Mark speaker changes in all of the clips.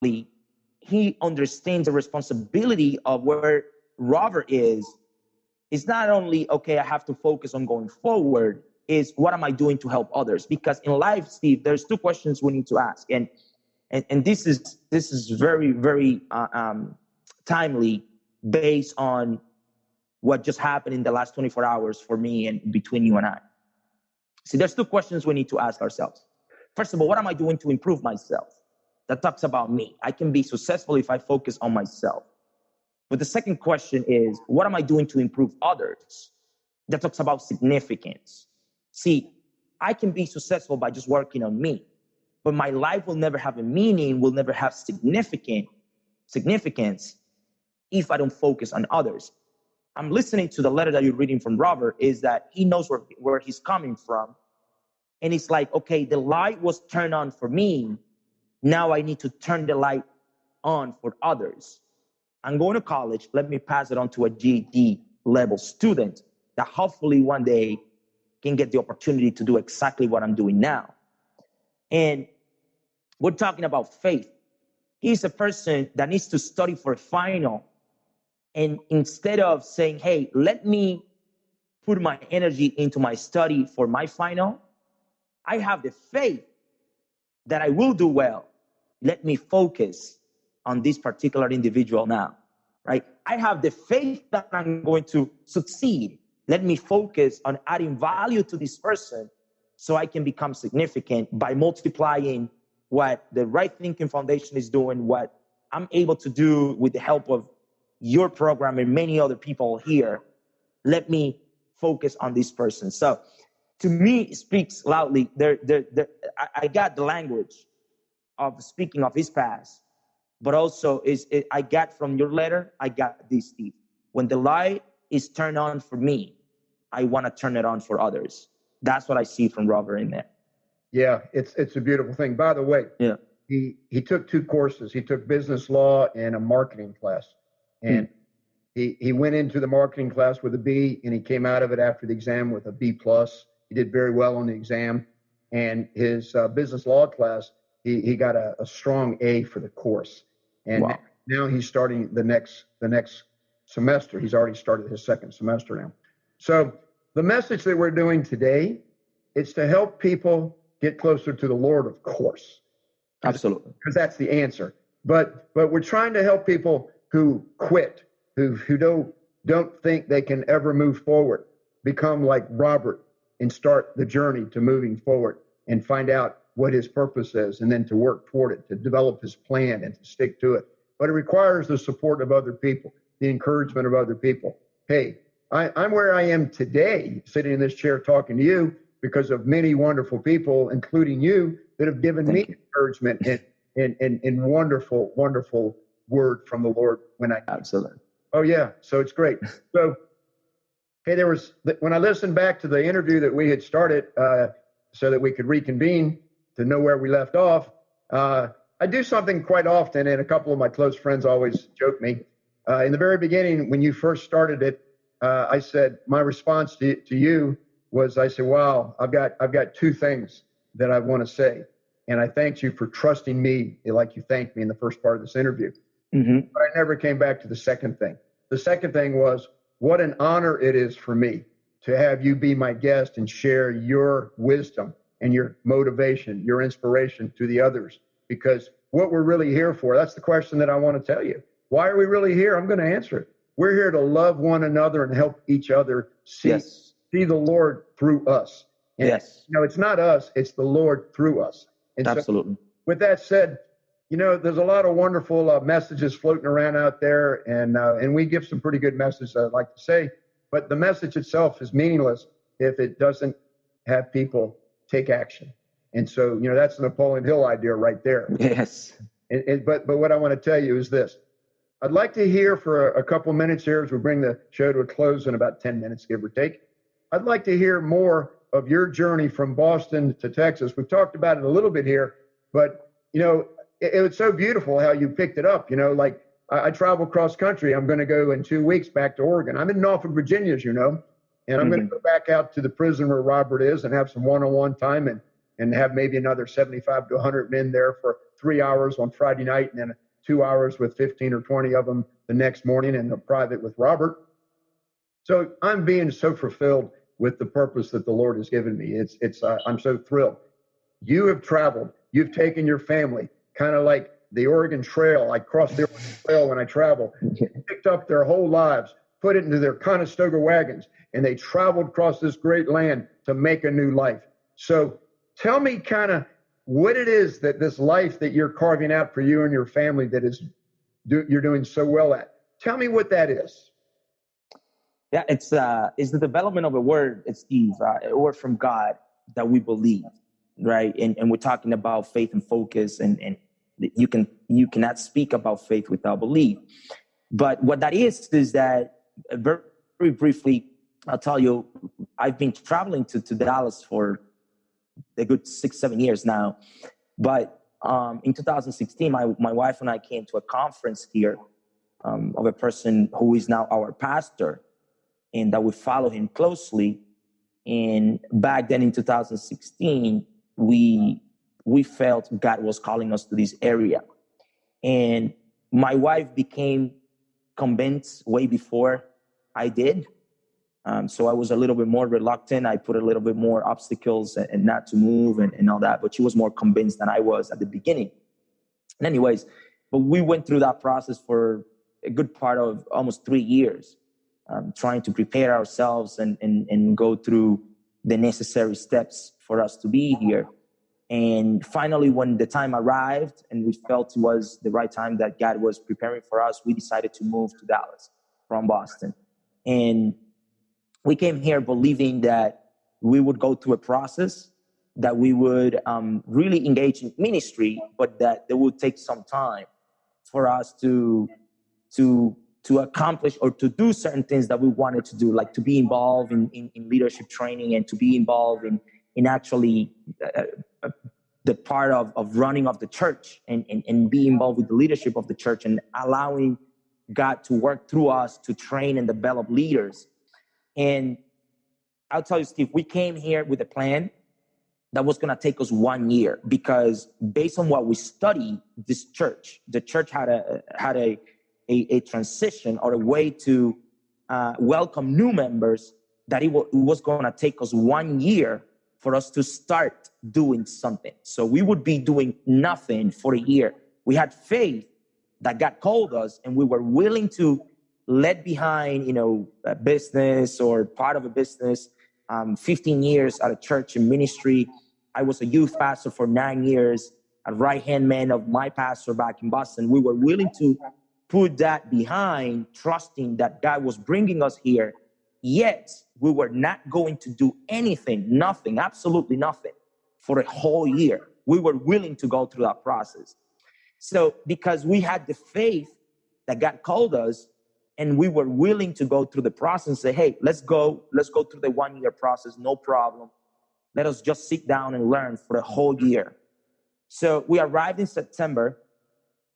Speaker 1: he understands the responsibility of where Robert is. It's not only, okay, I have to focus on going forward, is what am I doing to help others? Because in life, Steve, there's two questions we need to ask. And this is very, very timely based on what just happened in the last 24 hours for me and between you and I. See, there's two questions we need to ask ourselves. First of all, what am I doing to improve myself? That talks about me. I can be successful if I focus on myself. But the second question is, what am I doing to improve others? That talks about significance. See, I can be successful by just working on me, but my life will never have a meaning, will never have significance if I don't focus on others. I'm listening to the letter that you're reading from Robert, is that he knows where he's coming from. And it's like, okay, the light was turned on for me. Now I need to turn the light on for others. I'm going to college. Let me pass it on to a GED level student that hopefully one day can get the opportunity to do exactly what I'm doing now. And we're talking about faith. He's a person that needs to study for a final. And instead of saying, hey, let me put my energy into my study for my final, I have the faith that I will do well. Let me focus on this particular individual now, right? I have the faith that I'm going to succeed. Let me focus on adding value to this person so I can become significant by multiplying what the Right Thinking Foundation is doing, what I'm able to do with the help of your program and many other people here. Let me focus on this person. So to me, it speaks loudly. I got the language of speaking of his past, but also I got from your letter, I got this, Steve. When the light is turned on for me, I want to turn it on for others. That's what I see from Robert in there.
Speaker 2: Yeah, it's a beautiful thing. By the way,
Speaker 1: yeah,
Speaker 2: he took two courses. He took business law and a marketing class. And he went into the marketing class with a B, and he came out of it after the exam with a B plus. He did very well on the exam. And his business law class, he got a strong A for the course. And
Speaker 1: wow.
Speaker 2: Now he's starting the next semester. He's already started his second semester now. So the message that we're doing today is to help people get closer to the Lord, of course.
Speaker 1: Absolutely.
Speaker 2: Because that's the answer. But we're trying to help people who quit, who don't think they can ever move forward, become like Robert and start the journey to moving forward and find out what his purpose is, and then to work toward it, to develop his plan and to stick to it. But it requires the support of other people, the encouragement of other people. Hey, I'm where I am today, sitting in this chair talking to you, because of many wonderful people, including you, that have given me encouragement and wonderful, wonderful word from the Lord when I
Speaker 1: absolutely.
Speaker 2: Oh yeah, so it's great. So hey, when I listened back to the interview that we had started, so that we could reconvene to know where we left off, I do something quite often, and a couple of my close friends always joke me. In the very beginning, when you first started it, I said my response to you was, I said, "Wow, I've got two things that I want to say," and I thanked you for trusting me like you thanked me in the first part of this interview.
Speaker 1: Mm-hmm.
Speaker 2: But I never came back to the second thing. The second thing was, what an honor it is for me to have you be my guest and share your wisdom and your motivation, your inspiration to the others. Because what we're really here for, that's the question that I want to tell you. Why are we really here? I'm going to answer it. We're here to love one another and help each other see the Lord through us. And, it's not us, it's the Lord through us. And
Speaker 1: absolutely.
Speaker 2: So, with that said, there's a lot of wonderful messages floating around out there, and we give some pretty good messages, I'd like to say, but the message itself is meaningless if it doesn't have people take action. And so, that's the Napoleon Hill idea right there.
Speaker 1: Yes.
Speaker 2: But what I want to tell you is this. I'd like to hear for a couple minutes here as we bring the show to a close in about 10 minutes, give or take. I'd like to hear more of your journey from Boston to Texas. We've talked about it a little bit here, but, it was so beautiful how you picked it up. Like I travel cross country. I'm going to go in 2 weeks back to Oregon. I'm in Norfolk, Virginia, as you know, and I'm going to go back out to the prison where Robert is and have some one-on-one time and have maybe another 75 to 100 men there for 3 hours on Friday night and then 2 hours with 15 or 20 of them the next morning and a private with Robert. So I'm being so fulfilled with the purpose that the Lord has given me. I'm so thrilled. You have traveled. You've taken your family, kind of like the Oregon Trail. I crossed the Oregon Trail when I travel. Picked up their whole lives, put it into their Conestoga wagons, and they traveled across this great land to make a new life. So tell me kind of what it is that this life that you're carving out for you and your family that you're doing so well at. Tell me what that is.
Speaker 1: Yeah, it's the development of a word, Steve, a word from God that we believe, right? And we're talking about faith and focus, and you cannot speak about faith without belief. But what that is that very, very briefly, I'll tell you, I've been traveling to Dallas for a good 6-7 years now. But in 2016, my wife and I came to a conference here of a person who is now our pastor, and that we follow him closely. And back then in 2016, we felt God was calling us to this area. And my wife became convinced way before I did. So I was a little bit more reluctant. I put a little bit more obstacles and not to move and all that. But she was more convinced than I was at the beginning. And anyways, but we went through that process for a good part of almost 3 years, trying to prepare ourselves and go through the necessary steps for us to be here. And finally, when the time arrived and we felt it was the right time that God was preparing for us, we decided to move to Dallas from Boston. And we came here believing that we would go through a process, that we would really engage in ministry, but that it would take some time for us to accomplish or to do certain things that we wanted to do, like to be involved in leadership training and to be involved in actually the part of running of the church and be involved with the leadership of the church and allowing God to work through us to train and develop leaders. And I'll tell you, Steve, we came here with a plan that was going to take us 1 year, because based on what we studied, the church had a transition or a way to welcome new members, that it was going to take us 1 year for us to start doing something. So we would be doing nothing for a year. We had faith that God called us, and we were willing to let behind, a business or part of a business. 15 years at a church in ministry. I was a youth pastor for 9 years, a right-hand man of my pastor back in Boston. We were willing to put that behind, trusting that God was bringing us here. Yet we were not going to do anything, nothing, absolutely nothing for a whole year. We were willing to go through that process. So because we had the faith that God called us, and we were willing to go through the process and say, hey, let's go through the 1 year process, no problem. Let us just sit down and learn for a whole year. So we arrived in September.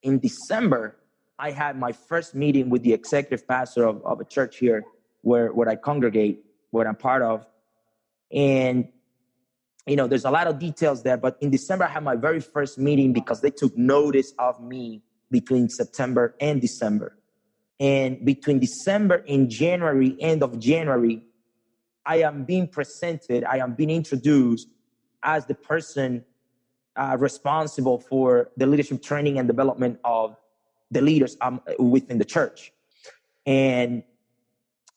Speaker 1: In December, I had my first meeting with the executive pastor of a church here where I congregate, where I'm part of. And, there's a lot of details there, but in December, I had my very first meeting because they took notice of me between September and December. And between December and January, end of January, I am being presented, I am being introduced as the person responsible for the leadership training and development of the leaders within the church. And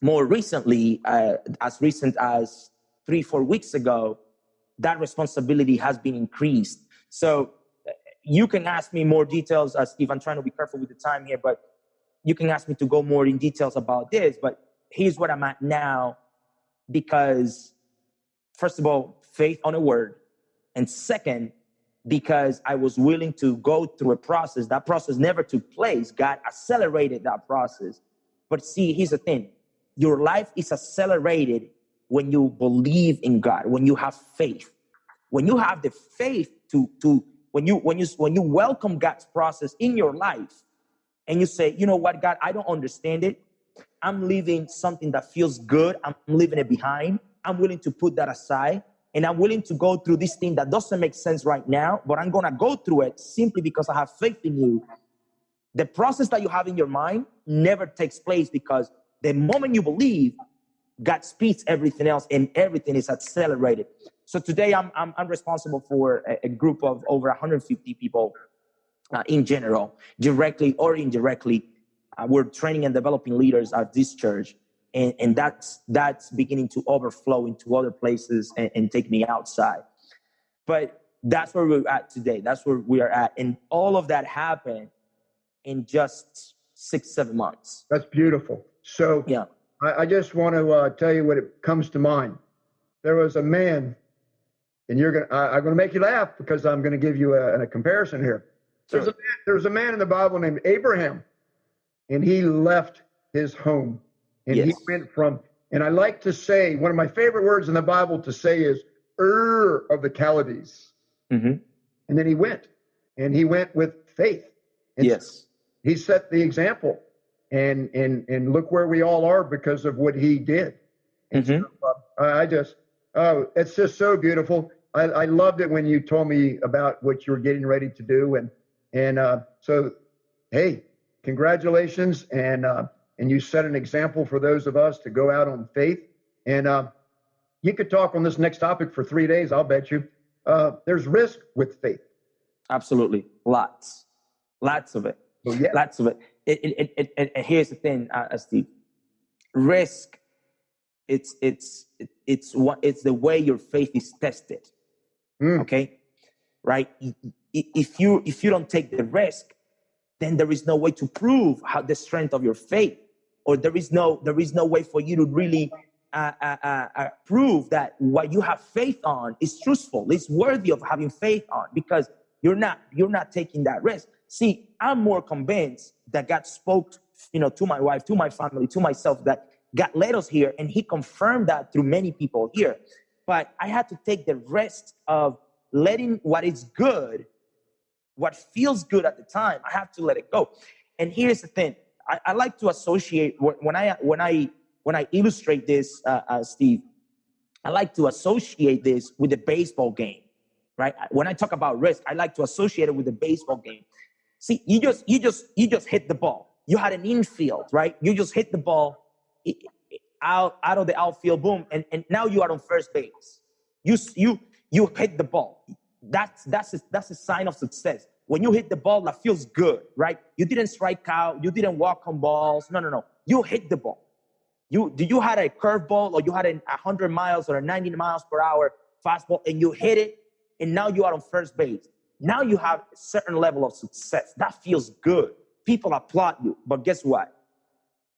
Speaker 1: more recently, as recent as 3-4 weeks ago, that responsibility has been increased. So you can ask me more details, Steve. I'm trying to be careful with the time here, but you can ask me to go more in details about this. But here's what I'm at now, because first of all, faith on a word. And second, because I was willing to go through a process. That process never took place. God accelerated that process. But see, here's the thing. Your life is accelerated when you believe in God, when you have faith. When you have the faith when you welcome God's process in your life, and you say, you know what, God, I don't understand it. I'm leaving something that feels good. I'm leaving it behind. I'm willing to put that aside. and I'm willing to go through this thing that doesn't make sense right now, but I'm going to go through it simply because I have faith in you. The process that you have in your mind never takes place, because the moment you believe, God speeds everything else, and everything is accelerated. So today I'm responsible for a group of over 150 people in general, directly or indirectly. We're training and developing leaders at this church, and that's beginning to overflow into other places and take me outside. But that's where we're at today. That's where we are at, and all of that happened in just 6-7 months.
Speaker 2: That's beautiful. So
Speaker 1: yeah,
Speaker 2: I just want to tell you what it comes to mind. There was a man, and I'm going to make you laugh because I'm going to give you a comparison here. There's a man in the Bible named Abraham, and he left his home, and he went from, and I like to say, one of my favorite words in the Bible to say is Ur of the Chaldees.
Speaker 1: Mm-hmm.
Speaker 2: And then he went with faith. And
Speaker 1: yes.
Speaker 2: He set the example, and look where we all are because of what he did. And so, it's just so beautiful. I loved it when you told me about what you were getting ready to do, and so, hey, congratulations, and you set an example for those of us to go out on faith. And you could talk on this next topic for 3 days, I'll bet you. There's risk with faith. Absolutely,
Speaker 1: lots of it.
Speaker 2: Oh, yeah.
Speaker 1: Lots of it. Here's the thing, Steve. Risk. It's the way your faith is tested. Okay, right? If you don't take the risk, then there is no way to prove how the strength of your faith, or there is no way for you to really prove that what you have faith on is truthful, is worthy of having faith on, because you're not taking that risk. See, I'm more convinced that God spoke, to my wife, to my family, to myself, that God led us here, and he confirmed that through many people here. But I had to take the risk of letting what is good, what feels good at the time, I have to let it go. And here's the thing. I like to associate, when I illustrate this, Steve, I like to associate this with the baseball game, right? When I talk about risk, I like to associate it with the baseball game. See, you just hit the ball. You had an infield, right? You just hit the ball out of the outfield, boom, and now you are on first base. You hit the ball. That's a sign of success. When you hit the ball, that feels good, right? You didn't strike out. You didn't walk on balls. No. You hit the ball. You had a curveball, or you had a 100 miles or a 90 miles per hour fastball, and you hit it, and now you are on first base. Now you have a certain level of success. That feels good. People applaud you. But guess what?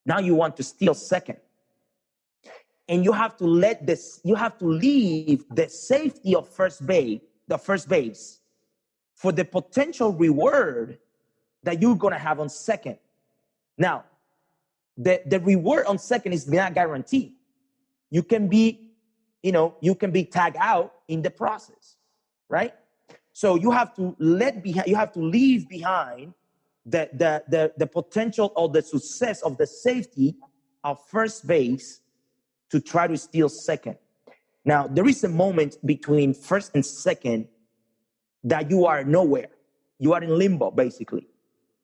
Speaker 1: Now you want to steal second. And you have to leave the safety of the first base, for the potential reward that you're going to have on second. Now, the reward on second is not guaranteed. You can be tagged out in the process, right? So you have to leave behind the potential or the success of the safety of first base to try to steal second. Now, there is a moment between first and second that you are nowhere. You are in limbo, basically,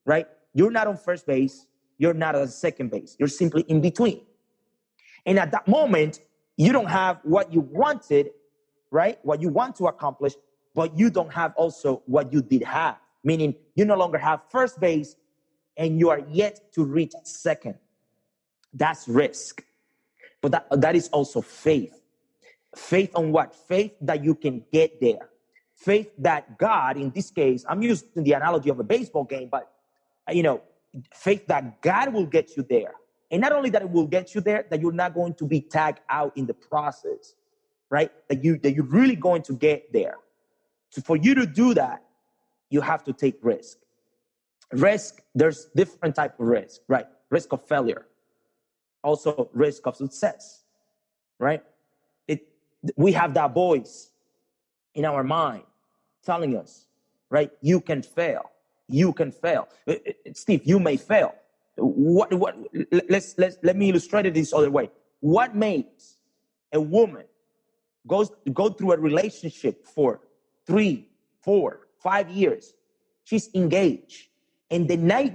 Speaker 1: right? You're not on first base. You're not on second base. You're simply in between. And at that moment, you don't have what you wanted, right? What you want to accomplish, but you don't have also what you did have, meaning you no longer have first base and you are yet to reach second. That's risk. But that is also faith. Faith on what? Faith that you can get there. Faith that God, in this case, I'm using the analogy of a baseball game, but, faith that God will get you there. And not only that it will get you there, that you're not going to be tagged out in the process, right? That you're really going to get there. So for you to do that, you have to take risk. Risk, there's different type of risk, right? Risk of failure. Also risk of success, right? We have that voice in our mind telling us, right? You can fail. You can fail. Steve, you may fail. Let me illustrate it this other way. What makes a woman go through a relationship for 3, 4, 5 years. She's engaged. And the night